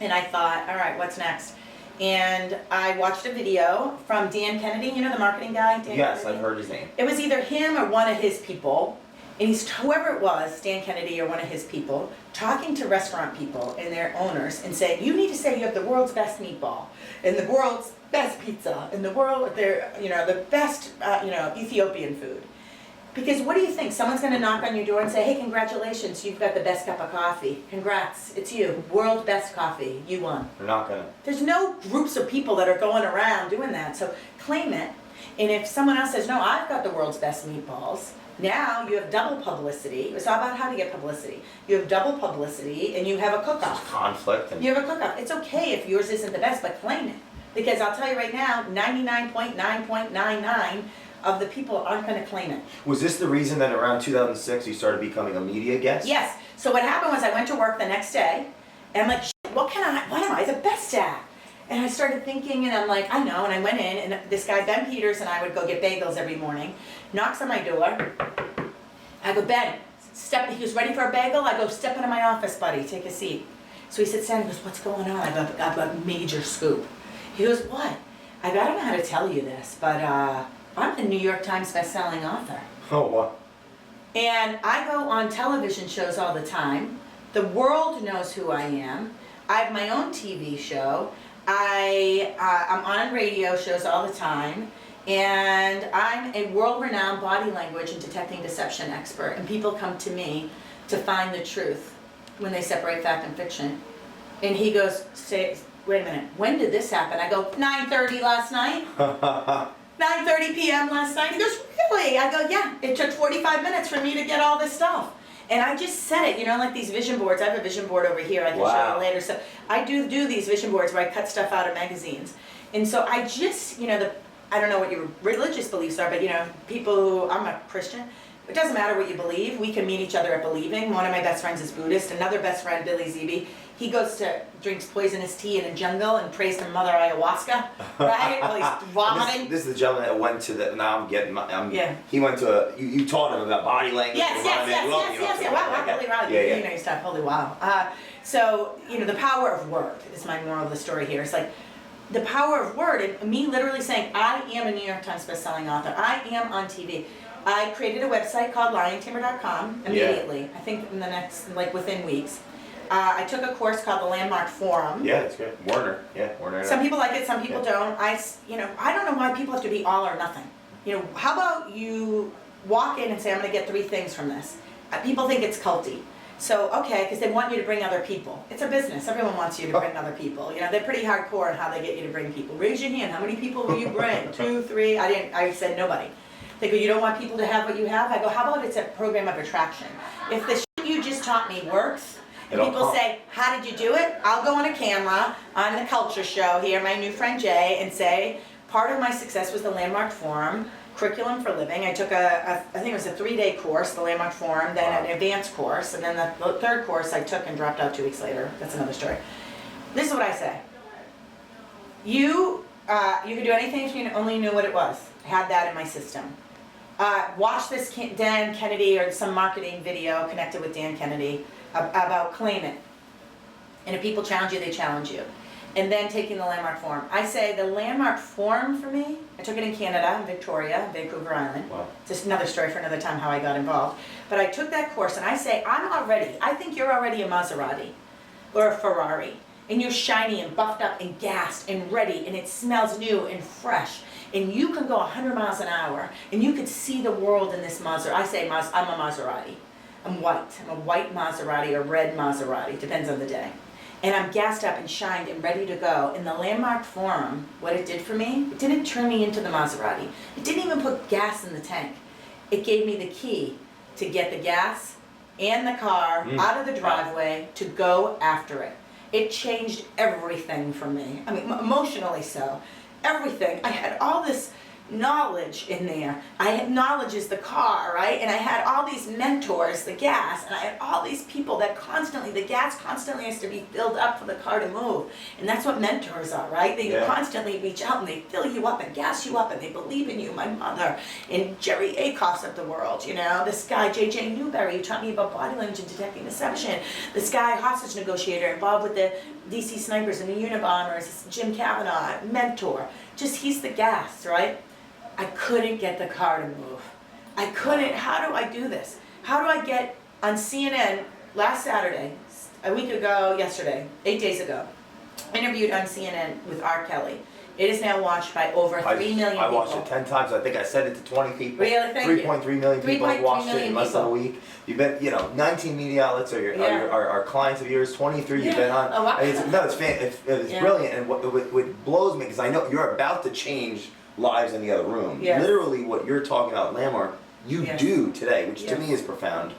And I thought, all right, what's next? And I watched a video from Dan Kennedy, you know the marketing guy? Dan Yes, Kennedy? I've heard his name. It was either him or one of his people, and he's, whoever it was, Dan Kennedy or one of his people, talking to restaurant people and their owners and saying, you need to say you have the world's best meatball, and the world's best pizza, and the world, the best, Ethiopian food. Because what do you think? Someone's going to knock on your door and say, hey, congratulations, you've got the best cup of coffee. Congrats, it's you. World best coffee. You won. They're not gonna. There's no groups of people that are going around doing that. So claim it. And if someone else says, no, I've got the world's best meatballs, now you have double publicity. It's all about how to get publicity. You have double publicity and you have a cook-off. Conflict. And You have a cook-off. It's okay if yours isn't the best, but claim it. Because I'll tell you right now, 99.9.99 of the people aren't going to claim it. Was this the reason that around 2006 you started becoming a media guest? Yes. So what happened was I went to work the next day, and I'm like, what am I the best at? And I started thinking, and I'm like, I know, and I went in, and this guy, Ben Peters, and I would go get bagels every morning, knocks on my door. I go, Ben, he goes, ready for a bagel? I go, step into my office, buddy, take a seat. So he sits down, he goes, what's going on? I go, I've got a major scoop. He goes, what? I go, I don't know how to tell you this, but I'm the New York Times best-selling author. Oh, what? And I go on television shows all the time. The world knows who I am. I have my own TV show. I'm on radio shows all the time. And I'm a world-renowned body language and detecting deception expert. And people come to me to find the truth when they separate fact and fiction. And he goes, wait a minute, when did this happen? I go, 9:30 last night. 9:30 p.m. last night. He goes, really? I go, yeah, it took 45 minutes for me to get all this stuff. And I just said it, like these vision boards. I have a vision board over here, I can show you later. So I do these vision boards where I cut stuff out of magazines. And so I just, I don't know what your religious beliefs are, but people who, I'm a Christian, it doesn't matter what you believe. We can meet each other at believing. One of my best friends is Buddhist. Another best friend, Billy Zeeby, he drinks poisonous tea in a jungle and prays to Mother Ayahuasca, right? While he's vomiting. This is the gentleman that went to the, now I'm getting, yeah. He went to, you taught him about body language. Yes. Wow, Billy, wow, you know your stuff, holy wow. So, the power of word is my moral of the story here. It's like, the power of word, and me literally saying, I am a New York Times bestselling author. I am on TV. I created a website called liontamer.com immediately. Yeah. I think in the next, within weeks. I took a course called the Landmark Forum. Yeah, it's good. Warner. Some people like it, some people don't. I don't know why people have to be all or nothing. How about you walk in and say, I'm going to get 3 things from this. People think it's culty. So, okay, because they want you to bring other people. It's a business. Everyone wants you to bring other people. They're pretty hardcore in how they get you to bring people. Raise your hand. How many people will you bring? 2, 3? I said nobody. They go, you don't want people to have what you have? I go, how about it's a program of attraction? If the shit you just taught me works, and people say, how did you do it? I'll go on a camera on the culture show here, my new friend Jay, and say, part of my success was the Landmark Forum, curriculum for living. I took I think it was a 3-day course, the Landmark Forum, then an advanced course, and then the 3rd course I took and dropped out 2 weeks later. That's another story. This is what I say. You could do anything if you only knew what it was. I had that in my system. Watch this Dan Kennedy or some marketing video connected with Dan Kennedy about claim it. And if people challenge you, they challenge you. And then taking the Landmark Forum. I say the Landmark Forum for me, I took it in Canada, in Victoria, Vancouver Island. Wow. It's just another story for another time how I got involved. But I took that course and I say, I think you're already a Maserati or a Ferrari. And you're shiny and buffed up and gassed and ready and it smells new and fresh. And you can go 100 miles an hour and you could see the world in this Maserati. I say, I'm a Maserati. I'm white. I'm a white Maserati or red Maserati, depends on the day. And I'm gassed up and shined and ready to go. In the Landmark Forum, what it did for me, it didn't turn me into the Maserati. It didn't even put gas in the tank. It gave me the key to get the gas and the car out of the driveway to go after it. It changed everything for me. I mean, emotionally so. Everything. I had all this knowledge in there. I had knowledge is the car, right? And I had all these mentors, the gas, and I had all these people that the gas constantly has to be filled up for the car to move. And that's what mentors are, right? They constantly reach out and they fill you up and gas you up and they believe in you. My mother and Jerry Akoffs of the world, this guy, J.J. Newberry, who taught me about body language and detecting deception. This guy, hostage negotiator, involved with the DC Snipers and the Unabombers, Jim Kavanaugh, mentor. Just he's the gas, right? I couldn't get the car to move. I couldn't. How do I do this? How do I get on CNN last Saturday, a week ago, yesterday, 8 days ago, interviewed on CNN with R. Kelly. It is now watched by over 3 million people. I watched it 10 times. I think I said it to 20 people. Really? Thank you. 3.3 million people have 3.3 watched it million in less than a people. week. You've been, 19 media outlets are clients of yours. 23 you've been on. Oh, wow. It's Yeah. brilliant. And what blows me, because I know you're about to change lives in the other room. Yes. Literally what you're talking about, Landmark, you Yes. do today, which to Yes. me is profound.